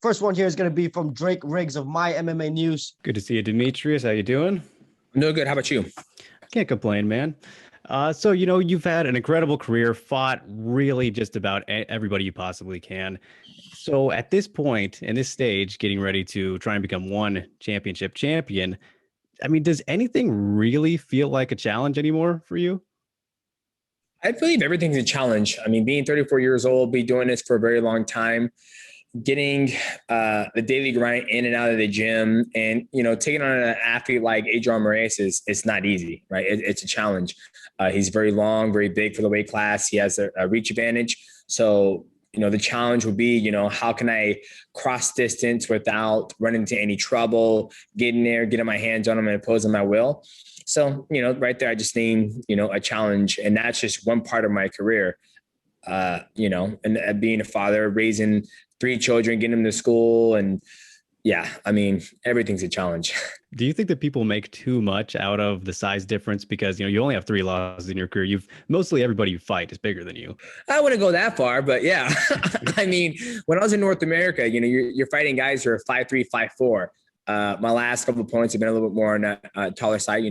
First one here is going to be from Drake Riggs of My MMA News. Good to see you, Demetrious. How you doing? No good. How about you? Can't complain, man. So, you've had an incredible career, fought really just about everybody you possibly can. So at this point, in this stage, getting ready to try and become one championship champion, I mean, does anything really feel like a challenge anymore for you? I believe everything's a challenge. I mean, being 34 years old, be doing this for a very long time, getting the daily grind in and out of the gym, and taking on an athlete like Adriano Moraes is not easy, right? It's a challenge. He's very long, very big for the weight class. He has a reach advantage. So the challenge would be, how can I cross distance without running into any trouble, getting there, getting my hands on him and imposing my will. So, right there, I just named, a challenge, and that's just one part of my career, and being a father, raising 3 children, getting them to school. And yeah, I mean, everything's a challenge. Do you think that people make too much out of the size difference? Because, you only have 3 losses in your career. Mostly everybody you fight is bigger than you. I wouldn't go that far, but yeah. I mean, when I was in North America, you're fighting guys who are 5'3", 5'4". My last couple of opponents have been a little bit more on the taller side.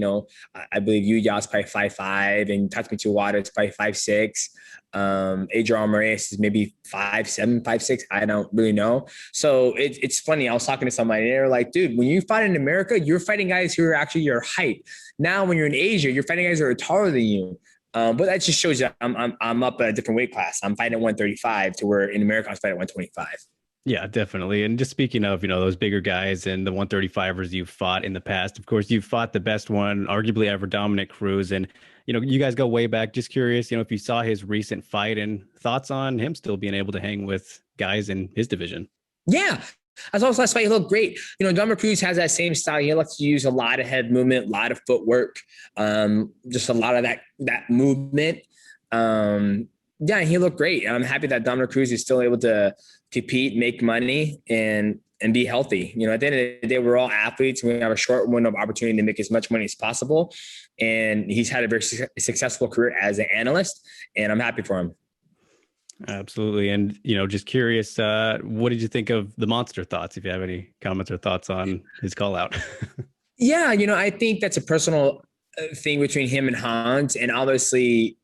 I believe Yuya's probably 5'5", and Tatsumi Wada is probably 5'6". Adriano Moraes is maybe 5'7", 5'6". I don't really know. So it's funny. I was talking to somebody, and they were like, dude, when you fight in America, you're fighting guys who are actually your height. Now, when you're in Asia, you're fighting guys who are taller than you. But that just shows you I'm up a different weight class. I'm fighting at 135 to where in America I was fighting at 125. Yeah, definitely. And just speaking of, those bigger guys and the 135ers you've fought in the past, of course, you've fought the best one, arguably ever, Dominic Cruz. And, you guys go way back. Just curious, if you saw his recent fight and thoughts on him still being able to hang with guys in his division. Yeah. As always, last fight, he looked great. Dominic Cruz has that same style. He likes to use a lot of head movement, a lot of footwork, just a lot of that movement. Yeah, he looked great. I'm happy that Dominic Cruz is still able to compete, make money, and be healthy. At the end of the day, we're all athletes. We have a short window of opportunity to make as much money as possible. And he's had a very successful career as an analyst, and I'm happy for him. Absolutely. And, just curious, what did you think of the Monster thoughts? If you have any comments or thoughts on his call out. Yeah, I think that's a personal thing between him and Hans. And obviously,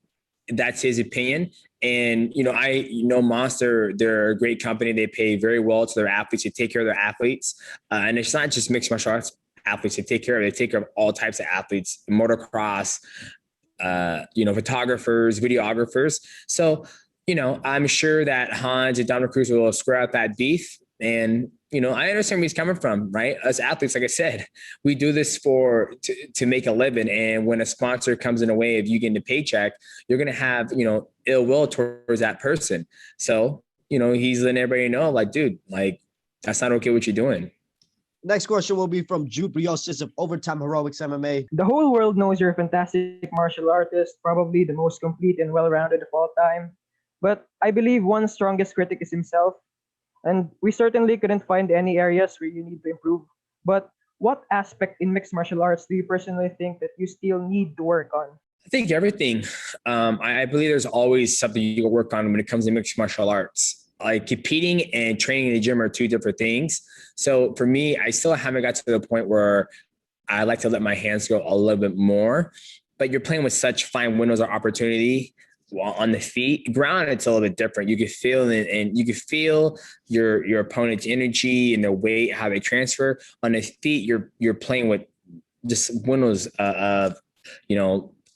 that's his opinion. And, I know Monster, they're a great company. They pay very well to their athletes. They take care of their athletes. And it's not just mixed martial arts athletes they take care of. They take care of all types of athletes, motocross, photographers, videographers. So, I'm sure that Hans and Dominic Cruz will square out that beef. And, I understand where he's coming from, right? As athletes, like I said, we do this to make a living. And when a sponsor comes in a way of you getting a paycheck, you're going to have, ill will towards that person. So, he's letting everybody know, like, dude, like, that's not okay what you're doing. Next question will be from Jude Briosis of Overtime Heroics MMA. The whole world knows you're a fantastic martial artist, probably the most complete and well-rounded of all time. But I believe one's strongest critic is himself. And we certainly couldn't find any areas where you need to improve. But what aspect in mixed martial arts do you personally think that you still need to work on? I think everything. I believe there's always something you can work on when it comes to mixed martial arts. Like competing and training in the gym are 2 different things. So for me, I still haven't got to the point where I like to let my hands go a little bit more. But you're playing with such fine windows of opportunity. On the feet, ground, it's a little bit different. You can feel it, and you can feel your opponent's energy and the weight, how they transfer. On the feet, you're playing with just windows of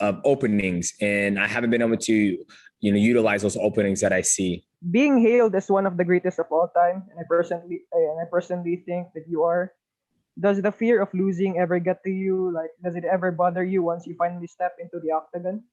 openings, and I haven't been able to utilize those openings that I see. Being hailed as one of the greatest of all time, and I personally think that you are. Does the fear of losing ever get to you? Like, does it ever bother you once you finally step into the octagon?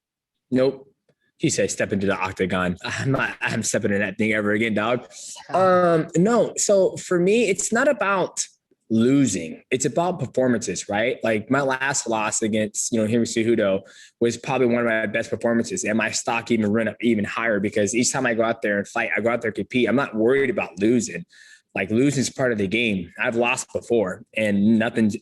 Nope. He said, step into the octagon. I'm stepping in that thing ever again, dog. No. So for me, it's not about losing. It's about performances, right? Like my last loss against, Henry Cejudo was probably one of my best performances. And my stock even went up even higher because each time I go out there and fight, I go out there and compete. I'm not worried about losing. Like losing is part of the game. I've lost before and nothing's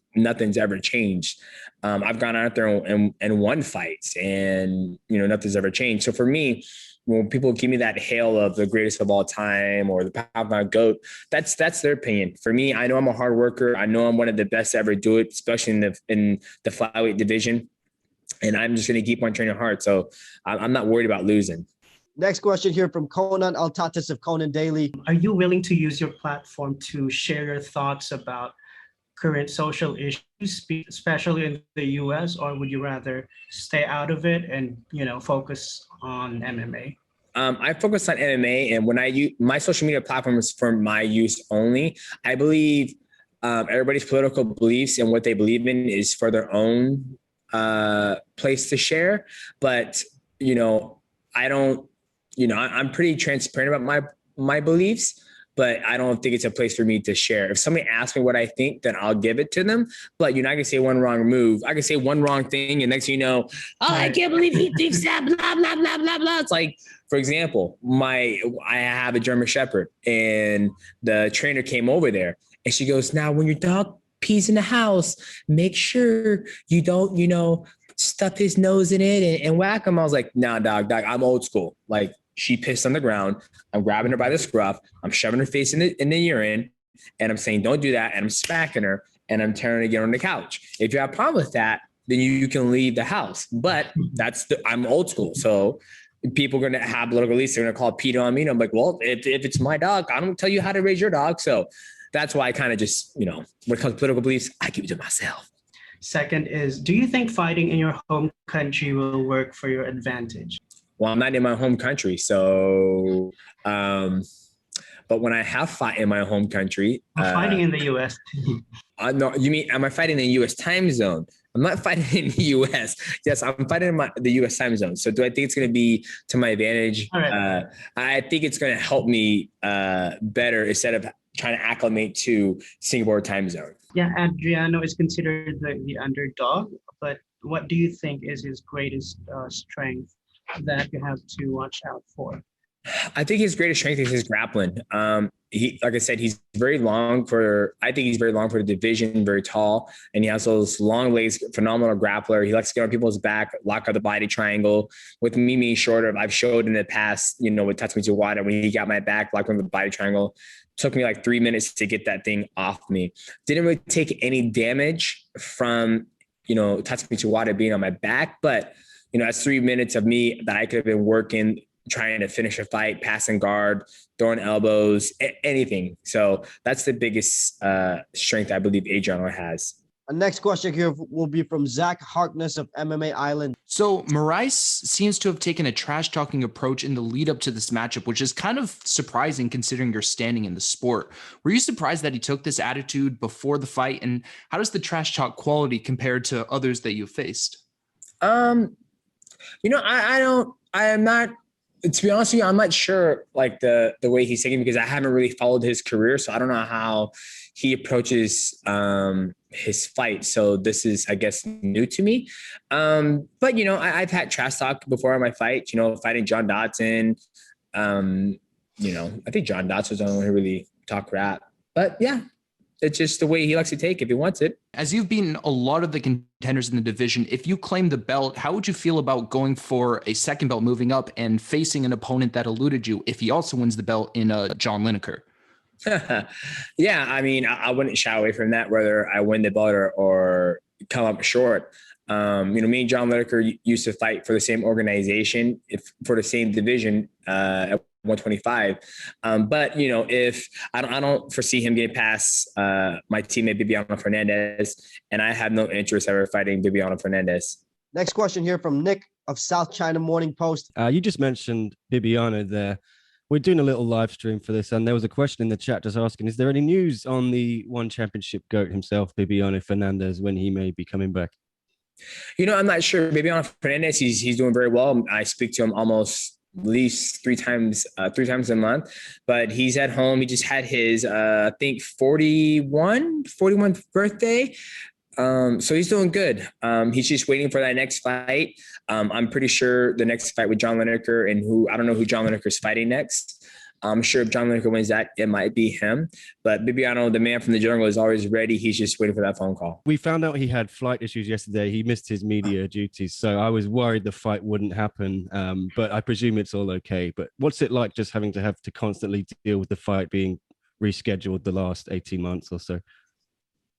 ever changed. I've gone out there and won fights and, nothing's ever changed. So for me, when people give me that hail of the greatest of all time or the pound for pound GOAT, that's their opinion. For me, I know I'm a hard worker. I know I'm one of the best to ever do it, especially in the flyweight division. And I'm just going to keep on training hard. So I'm not worried about losing. Next question here from Conan Altatis of Conan Daily. Are you willing to use your platform to share your thoughts about current social issues, especially in the US, or would you rather stay out of it and, focus on MMA? I focus on MMA, and when I use my social media platform is for my use only. I believe everybody's political beliefs and what they believe in is for their own place to share. But, I don't, I'm pretty transparent about my beliefs, but I don't think it's a place for me to share. If somebody asks me what I think, then I'll give it to them. But I can say one wrong move. I can say one wrong thing, and next thing you know, I can't believe he thinks that, blah, blah, blah, blah, blah. It's like, for example, I have a German Shepherd, and the trainer came over there, and she goes, now when your dog pees in the house, make sure you don't, stuff his nose in it and whack him. I was like, nah, dog, I'm old school. Like, she pissed on the ground. I'm grabbing her by the scruff. I'm shoving her face in the urine, and I'm saying, don't do that. And I'm smacking her, and I'm telling her to get on the couch. If you have a problem with that, then you can leave the house. But I'm old school. So people are going to have political beliefs. They're going to call PETA on me. And I'm like, well, if it's my dog, I don't tell you how to raise your dog. So that's why I kind of just, when it comes to political beliefs, I keep it to myself. Second is, do you think fighting in your home country will work for your advantage? Well, I'm not in my home country. So, but when I have fought in my home country. Fighting in the U.S. No, you mean, am I fighting in the U.S. time zone? I'm not fighting in the U.S. Yes, I'm fighting in the U.S. time zone. So do I think it's going to be to my advantage? Right. I think it's going to help me better instead of trying to acclimate to Singapore time zone. Yeah, Adriano is considered the underdog, but what do you think is his greatest strength that you have to watch out for? I think his greatest strength is his grappling. Like I said, he's very long I think he's very long for the division, very tall, and he has those long legs, phenomenal grappler. He likes to get on people's back, lock out the body triangle. With me being shorter, I've showed in the past, with Tatsumi Tawada, when he got my back, locked on the body triangle, took me like 3 minutes to get that thing off me. Didn't really take any damage from, Tatsumi Tawada being on my back, but, that's 3 minutes of me that I could have been working, trying to finish a fight, passing guard, throwing elbows, anything. So that's the biggest strength I believe Adriano has. Our next question here will be from Zach Harkness of MMA Island. So Moraes seems to have taken a trash-talking approach in the lead up to this matchup, which is kind of surprising considering your standing in the sport. Were you surprised that he took this attitude before the fight? And how does the trash talk quality compare to others that you've faced? I am not, to be honest with you, I'm not sure like the way he's thinking, because I haven't really followed his career. So I don't know how he approaches his fight. So this is, I guess, new to me. But, I've had trash talk before on my fight, fighting John Dodson. I think John Dodson was the only one who really talked rap. But yeah, it's just the way he likes to take if he wants it. As you've beaten a lot of the contenders in the division, if you claim the belt, how would you feel about going for a second belt, moving up and facing an opponent that eluded you if he also wins the belt in John Lineker? Yeah, I wouldn't shy away from that, whether I win the belt or come up short. Me and John Lineker used to fight for the same organization, for the same division at 125. But if I don't foresee him getting past my teammate Bibiano Fernandez, and I have no interest ever fighting Bibiano Fernandez. Next question here from Nick of South China Morning Post. You just mentioned Bibiano there. We're doing a little live stream for this, and there was a question in the chat just asking, is there any news on the one championship GOAT himself, Bibiano Fernandez, when he may be coming back? I'm not sure. Bibiano Fernandez, he's doing very well. I speak to him almost at least three times a month, but he's at home. He just had his, I think 41th birthday. So he's doing good. He's just waiting for that next fight. I'm pretty sure the next fight with John Lineker, and I don't know who John Lineker is fighting next. I'm sure if John Lineker wins that, it might be him. But Bibiano, the man from the jungle, is always ready. He's just waiting for that phone call. We found out he had flight issues yesterday. He missed his media duties, so I was worried the fight wouldn't happen. But I presume it's all okay. But what's it like just having to constantly deal with the fight being rescheduled the last 18 months or so?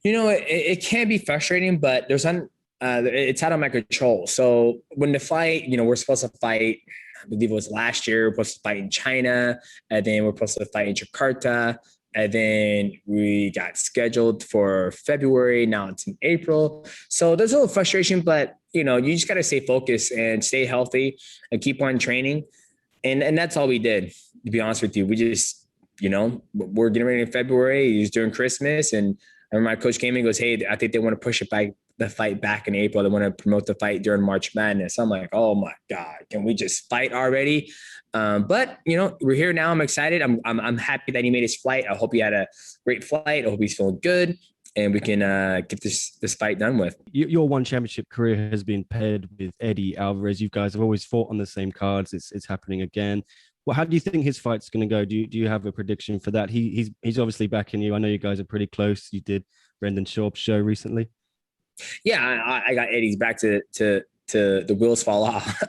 It can be frustrating, but it's out of my control. So when the fight, we're supposed to fight, I believe it was last year, we're supposed to fight in China, and then we're supposed to fight in Jakarta, and then we got scheduled for February. Now it's in April. So there's a little frustration, but you just got to stay focused and stay healthy and keep on training. And that's all we did, to be honest with you. We just, we're getting ready in February. He's during Christmas, and I remember my coach came in and goes, "Hey, I think they want to push the fight back in April. They want to promote the fight during March Madness." I'm like, "Oh my God, can we just fight already?" But we're here now. I'm excited. I'm happy that he made his flight. I hope he had a great flight. I hope he's feeling good, and we can get this fight done with. Your one championship career has been paired with Eddie Alvarez. You guys have always fought on the same cards. It's happening again. Well, how do you think his fight's going to go? Do you have a prediction for that? He's obviously backing you. I know you guys are pretty close. You did Brendan Schaub's show recently. Yeah, I got Eddie's back to the wheels fall off.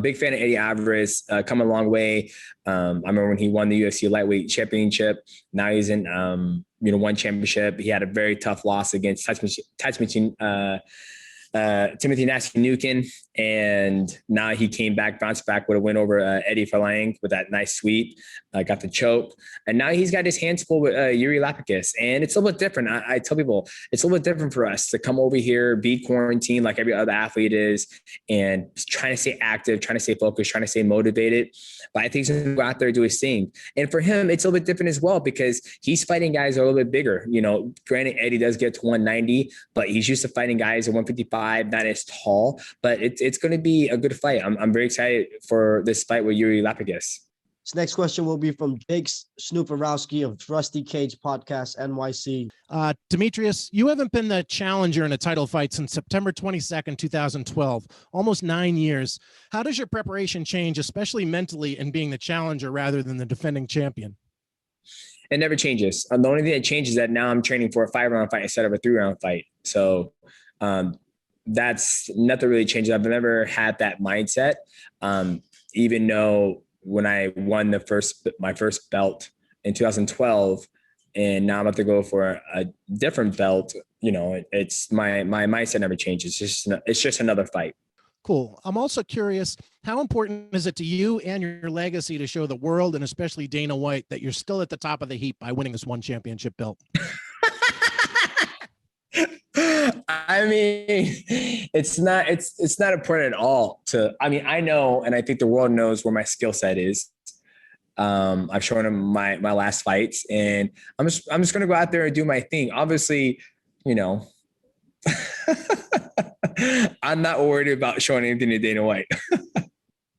Big fan of Eddie Alvarez, come a long way. I remember when he won the UFC lightweight championship. Now he's in one championship. He had a very tough loss against Timothy Nasty-Nukin, and now he came back, bounced back with a win over Eddie Falang with that nice sweep, got the choke, and now he's got his hands full with Iuri Lapicus, and it's a little bit different. I tell people it's a little bit different for us to come over here, be quarantined like every other athlete is, and trying to stay active, trying to stay focused, trying to stay motivated. But I think he's going to go out there and do his thing. And for him, it's a little bit different as well because he's fighting guys that are a little bit bigger. Granted, Eddie does get to 190, but he's used to fighting guys at 155, not as tall. But it's going to be a good fight. I'm very excited for this fight with Iuri Lapicus. This next question will be from Jake Snooperowski of Rusty Cage Podcast NYC. Demetrious, you haven't been the challenger in a title fight since September 22nd, 2012, almost 9 years. How does your preparation change, especially mentally, in being the challenger rather than the defending champion? It never changes. The only thing that changes is that now I'm training for a 5-round fight instead of a 3-round fight. So that's nothing really changes. I've never had that mindset, even though when I won my first belt in 2012, and now I'm about to go for a different belt. It's my mindset never changes. It's just another fight. Cool. I'm also curious, how important is it to you and your legacy to show the world and especially Dana White that you're still at the top of the heap by winning this one championship belt? I mean, it's not important at all I know, and I think the world knows where my skill set is. I've shown them my last fights, and I'm just going to go out there and do my thing. Obviously, I'm not worried about showing anything to Dana White.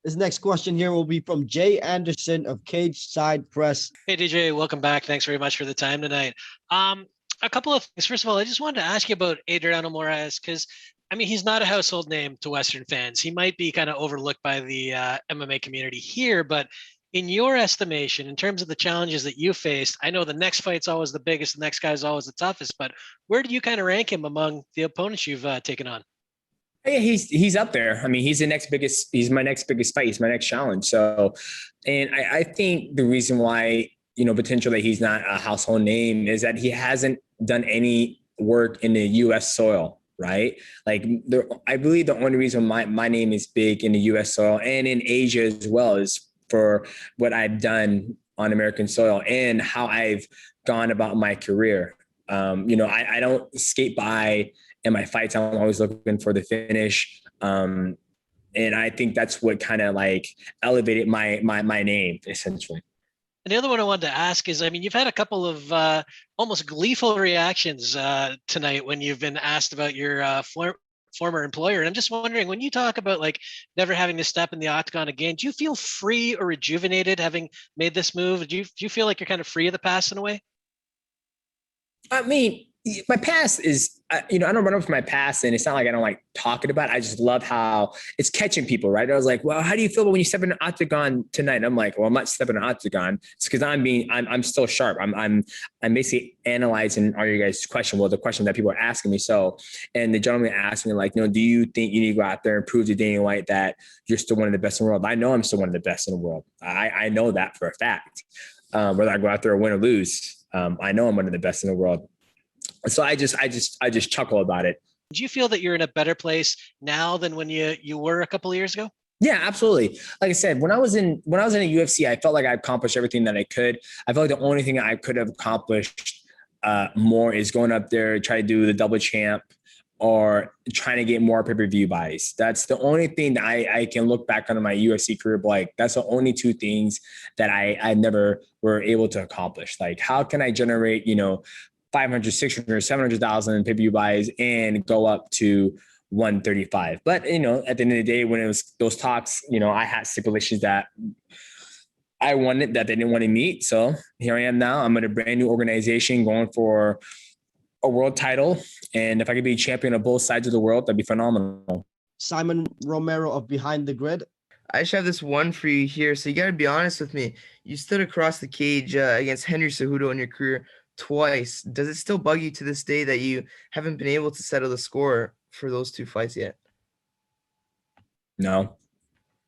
This next question here will be from Jay Anderson of Cage Side Press. Hey, DJ, welcome back. Thanks very much for the time tonight. A couple of things. First of all, I just wanted to ask you about Adriano Moraes because, he's not a household name to Western fans. He might be kind of overlooked by the MMA community here, but in your estimation, in terms of the challenges that you faced, I know the next fight's always the biggest, the next guy's always the toughest, but where do you kind of rank him among the opponents you've taken on? Yeah, he's up there. He's my next biggest fight. He's my next challenge. So, and I think the reason why, potentially he's not a household name is that he hasn't done any work in the U.S. soil, right? I believe the only reason my name is big in the U.S. soil and in Asia as well is for what I've done on American soil and how I've gone about my career. I don't skate by in my fights. I'm always looking for the finish. And I think that's what kind of elevated my name essentially. And the other one I wanted to ask is, you've had a couple of almost gleeful reactions tonight when you've been asked about your former employer. And I'm just wondering, when you talk about never having to step in the octagon again, do you feel free or rejuvenated having made this move? Do you feel like you're kind of free of the past in a way? my past is, I don't run up from my past, and it's not like I don't like talking about it. I just love how it's catching people, right? I was like, well, how do you feel when you step in an octagon tonight? And I'm like, well, I'm not stepping in an octagon. It's because I'm still sharp. I'm basically analyzing all your guys' question. Well, the question that people are asking me. So, and the gentleman asked me like, do you think you need to go out there and prove to Dana White that you're still one of the best in the world? I know I'm still one of the best in the world. I know that for a fact. Whether I go out there or win or lose, I know I'm one of the best in the world. So I just chuckle about it. Do you feel that you're in a better place now than when you were a couple of years ago? Yeah, absolutely. Like I said, when I was in the UFC, I felt like I accomplished everything that I could. I felt like the only thing I could have accomplished more is going up there, try to do the double champ or trying to get more pay-per-view buys. That's the only thing that I can look back on my UFC career. Like that's the only two things that I never were able to accomplish. Like how can I generate, 500, 600, 700,000 pay-per-view buys and go up to 135. But, at the end of the day, when it was those talks, I had stipulations that I wanted that they didn't want to meet. So here I am now. I'm in a brand new organization going for a world title. And if I could be champion of both sides of the world, that'd be phenomenal. Simon Romero of Behind the Grid. I just have this one for you here. So you got to be honest with me. You stood across the cage against Henry Cejudo in your career twice. Does it still bug you to this day that you haven't been able to settle the score for those two fights yet? No.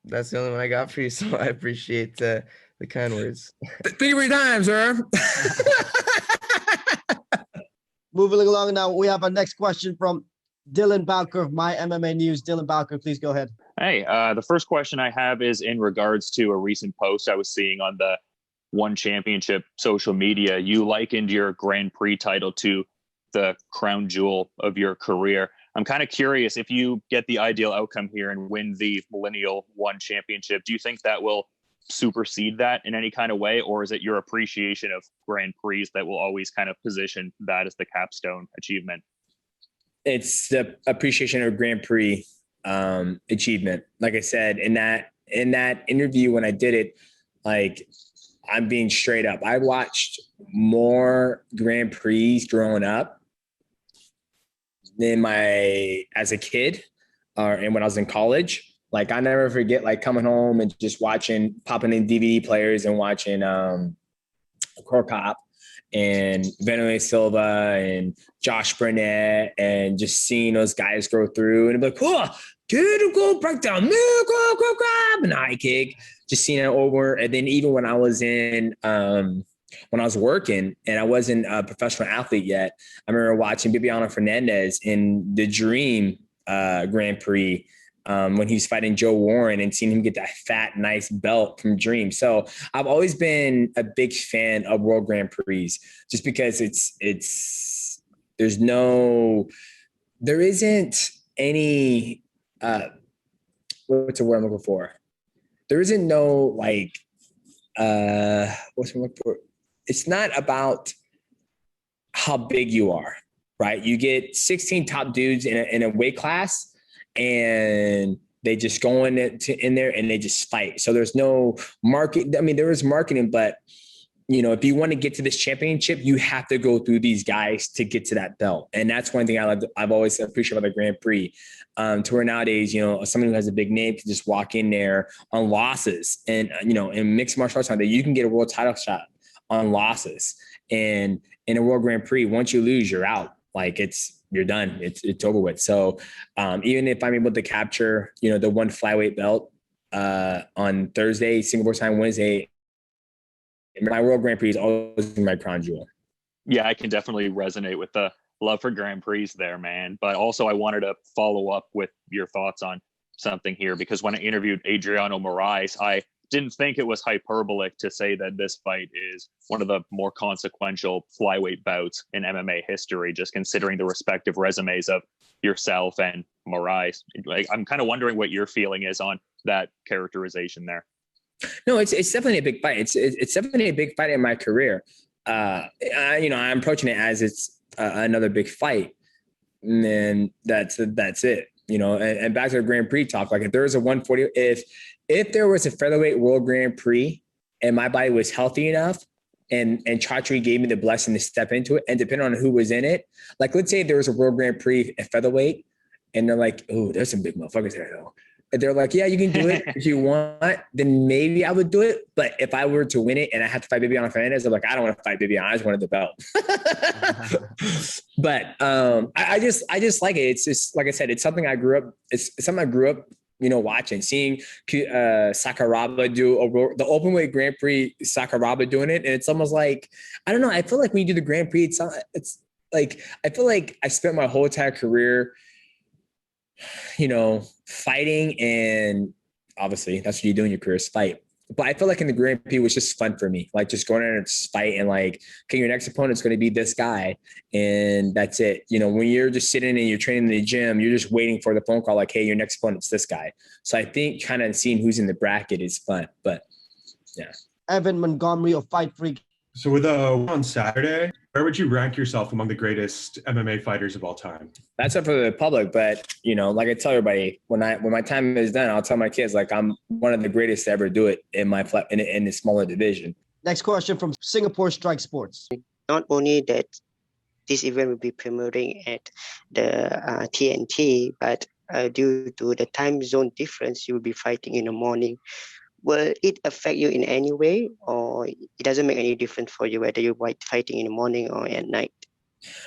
That's the only one I got for you, so I appreciate the kind words. 3 times, sir. Moving along now, we have our next question from Dylan Bowker of My MMA News. Dylan Bowker, please go ahead. Hey, the first question I have is in regards to a recent post I was seeing on the One Championship social media. You likened your Grand Prix title to the crown jewel of your career. I'm kind of curious, if you get the ideal outcome here and win the Millennial One Championship, do you think that will supersede that in any kind of way? Or is it your appreciation of Grand Prix that will always kind of position that as the capstone achievement? It's the appreciation of Grand Prix achievement. Like I said, in that interview when I did it, like I'm being straight up. I watched more Grand Prix growing up than as a kid and when I was in college. Like I never forget like coming home and just popping in DVD players and watching Core Cop and Vanderlei Silva and Josh Burnett and just seeing those guys go through and be like, oh, go breakdown, go grab an high kick. Just seeing it over. And then even when I was when I was working and I wasn't a professional athlete yet, I remember watching Bibiano Fernandez in the Dream Grand Prix when he was fighting Joe Warren and seeing him get that fat, nice belt from Dream. So I've always been a big fan of World Grand Prix just because there isn't any, what's the word I'm looking for? There isn't no like, what's the word for? It's not about how big you are, right? You get 16 top dudes in a weight class and they just go in there and they just fight. So there's no market. I mean, there is marketing, but if you want to get to this championship, you have to go through these guys to get to that belt. And that's one thing I've always appreciated about the Grand Prix. To where nowadays, someone who has a big name can just walk in there on losses and, in mixed martial arts, that you can get a world title shot on losses. And in a World Grand Prix, once you lose, you're out. Like you're done. It's over with. So even if I'm able to capture, the one flyweight belt on Thursday, Singapore time, Wednesday, my World Grand Prix is always my crown jewel. Yeah, I can definitely resonate with the love for Grand Prix there, man. But also I wanted to follow up with your thoughts on something here, because when I interviewed Adriano Moraes, I didn't think it was hyperbolic to say that this fight is one of the more consequential flyweight bouts in MMA history, just considering the respective resumes of yourself and Moraes. Like, I'm kind of wondering what your feeling is on that characterization there. No, it's definitely a big fight. It's definitely a big fight in my career. I'm approaching it as it's another big fight, and then that's it. And back to the Grand Prix talk. Like if there was a 140, if there was a featherweight World Grand Prix and my body was healthy enough, and Chatri gave me the blessing to step into it. And depending on who was in it, like let's say there was a World Grand Prix at featherweight, and they're like, "Oh, there's some big motherfuckers there though." And they're like, "Yeah, you can do it if you want." Then maybe I would do it. But if I were to win it and I had to fight Bibiana Fernandez, I'm like, I don't want to fight Bibiana. I just wanted the belt. But I just like it. It's just like I said, it's something I grew up. It's something I grew up, watching, seeing Sakuraba do the openweight Grand Prix. Sakuraba doing it, and it's almost like, I don't know. I feel like when you do the Grand Prix, it's like I feel like I spent my whole entire career, fighting, and obviously that's what you do in your career is fight. But I feel like in the Grand Prix was just fun for me, like just going in and just fight and like, okay, your next opponent's going to be this guy, and that's it. When you're just sitting and you're training in the gym, you're just waiting for the phone call, like, hey, your next opponent's this guy. So I think kind of seeing who's in the bracket is fun. But yeah. Evan Montgomery of Fight Freak. So with on Saturday, where would you rank yourself among the greatest MMA fighters of all time? That's up for the public, but like I tell everybody, when my time is done, I'll tell my kids like I'm one of the greatest to ever do it in the smaller division. Next question from Singapore Strike Sports. Not only that, this event will be premiering at the TNT, but due to the time zone difference, you will be fighting in the morning. Will it affect you in any way, or it doesn't make any difference for you whether you're fighting in the morning or at night?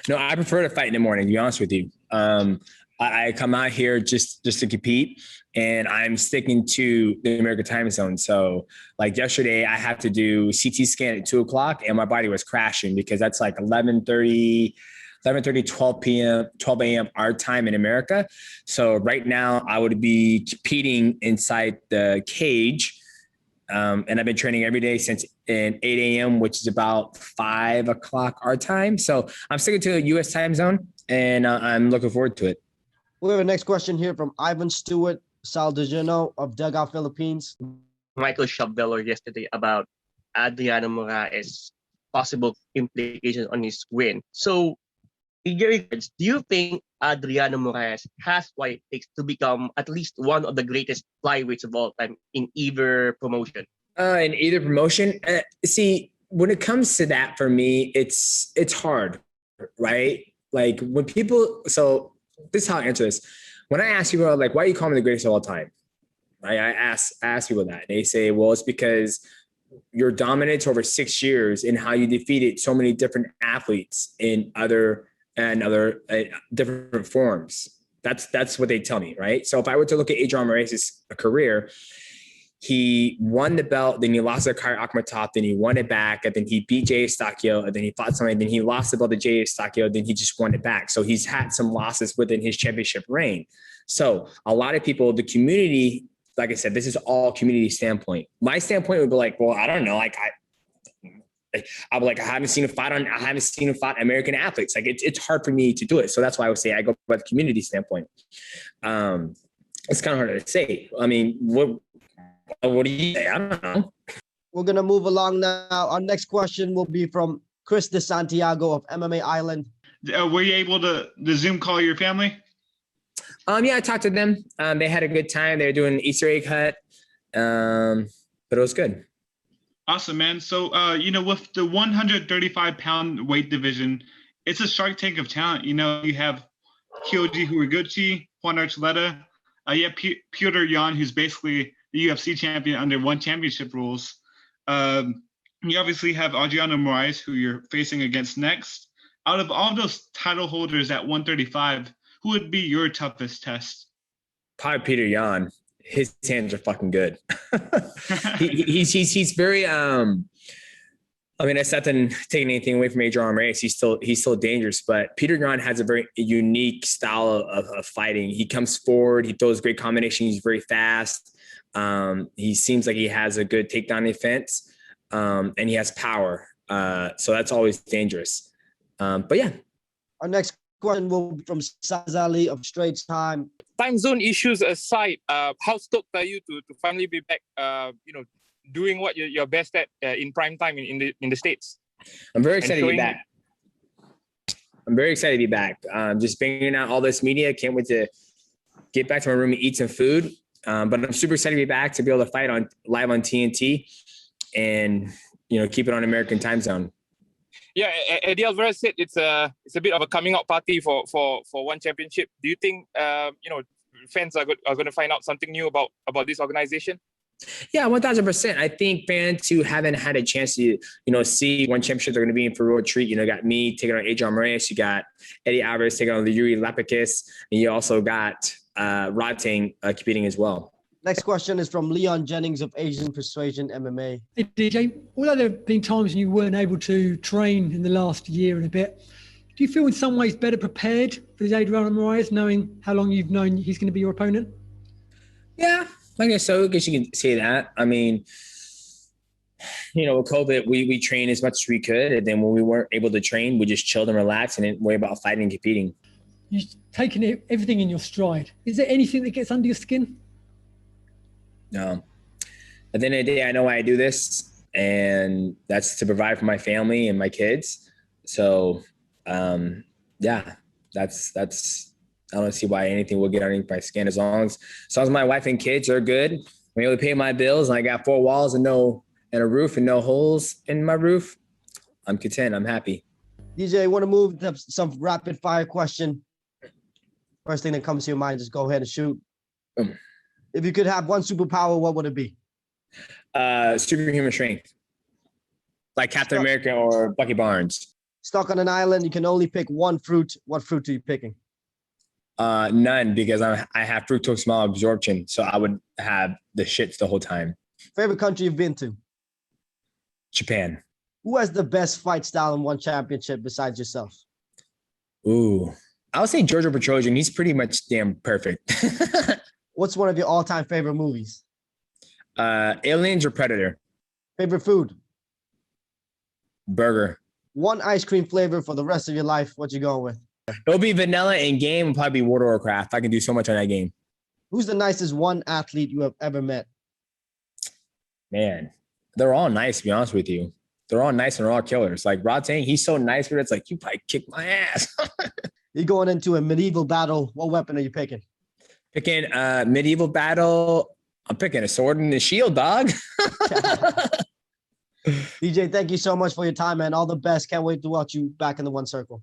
No, I prefer to fight in the morning, to be honest with you. I come out here just to compete, and I'm sticking to the American time zone. So like yesterday, I had to do CT scan at 2:00, and my body was crashing because that's like 11:30, 12 a.m. our time in America. So right now I would be competing inside the cage. And I've been training every day since 8 a.m., which is about 5 o'clock our time. So I'm sticking to the U.S. time zone, and I'm looking forward to it. We have a next question here from Ivan Stewart Saldajano of Dugout, Philippines. Michael Schaubbeller yesterday about Adriano Moraes' possible implications on his win. So, in your regards, do you think Adriano Moraes has what it takes to become at least one of the greatest flyweights of all time in either promotion? In either promotion? See, when it comes to that, for me, it's hard, right? Like when people, so this is how I answer this. When I ask people, like, why do you call me the greatest of all time? Right? I ask people that. And they say, well, it's because your dominance over 6 years and how you defeated so many different athletes in other different forms. That's what they tell me, right? So if I were to look at Adriano Moraes' career, he won the belt, then he lost to Kai Akhmatov, then he won it back, and then he beat Jay Eustaquio, and then he fought somebody, then he lost the belt to Jay Eustaquio, then he just won it back. So he's had some losses within his championship reign. So a lot of people, the community, like I said, this is all community standpoint. My standpoint would be like, well, I don't know, like I haven't seen him fight American athletes. Like it's hard for me to do it. So that's why I would say I go by the community standpoint. It's kind of hard to say. I mean, what do you say? I don't know. We're going to move along now. Our next question will be from Chris De Santiago of MMA Island. Were you able to Zoom call your family? Yeah, I talked to them. They had a good time. They were doing an Easter egg hunt. But it was good. Awesome, man. So, with the 135-pound weight division, it's a Shark Tank of talent. You have Kyoji Horiguchi, Juan Archuleta, Petr Yan, who's basically the UFC champion under one championship rules. You obviously have Adriano Moraes, who you're facing against next. Out of all those title holders at 135, who would be your toughest test? Probably Petr Yan. His hands are fucking good. He's very it's nothing taking anything away from Adriano Moraes. He's still dangerous, but Petr Yan has a very unique style of fighting. He comes forward, he throws great combinations, he's very fast. He seems like he has a good takedown defense, and he has power. So that's always dangerous. But yeah. Our next question will be from Sazali of Straits Time. Time zone issues aside, how stoked are you to finally be back, doing what you're best at in prime time in the States? I'm very excited to be back. I'm very excited to be back. Just banging out all this media. Can't wait to get back to my room and eat some food. But I'm super excited to be back, to be able to fight live on TNT. And keep it on American time zone. Yeah, Eddie Alvarez said it's a bit of a coming out party for one championship. Do you think fans are going to find out something new about this organization? Yeah, 1,000%. I think fans who haven't had a chance to, see one championship, they're going to be in for a real treat. Got me taking on Adriano Moraes. You got Eddie Alvarez taking on the Iuri Lapicus. And you also got Rodtang competing as well. Next question is from Leon Jennings of Asian Persuasion MMA. Hey, DJ, although there have been times when you weren't able to train in the last year and a bit, do you feel in some ways better prepared for this Adriano Moraes, knowing how long you've known he's going to be your opponent? Yeah, I guess so. I guess you can say that. I mean, with COVID, we trained as much as we could. And then when we weren't able to train, we just chilled and relaxed and didn't worry about fighting and competing. You've taken everything in your stride. Is there anything that gets under your skin? No. At the end of the day, I know why I do this, and that's to provide for my family and my kids. So, yeah, that's. I don't see why anything will get underneath my skin as long as my wife and kids are good. I'm able to pay my bills, and I got 4 walls and a roof and no holes in my roof. I'm content. I'm happy. DJ, want to move to some rapid fire question? First thing that comes to your mind, just go ahead and shoot. If you could have one superpower, what would it be? Superhuman strength. Like Captain America or Bucky Barnes. Stuck on an island, you can only pick one fruit. What fruit are you picking? None, because I have fructose malabsorption, so I would have the shits the whole time. Favorite country you've been to? Japan. Who has the best fight style in one championship besides yourself? Ooh, I would say Giorgio Petrosian. He's pretty much damn perfect. What's one of your all-time favorite movies? Aliens or Predator? Favorite food? Burger. One ice cream flavor for the rest of your life. What you going with? It'll be vanilla, and game will probably be World of Warcraft. I can do so much on that game. Who's the nicest one athlete you have ever met? Man, they're all nice, to be honest with you. They're all nice and they're all killers. Like Rodtang, he's so nice, but it's like, you probably kick my ass. You're going into a medieval battle. What weapon are you picking? Picking medieval battle. I'm picking a sword and a shield, dog. DJ, thank you so much for your time, man. All the best. Can't wait to watch you back in the One Circle.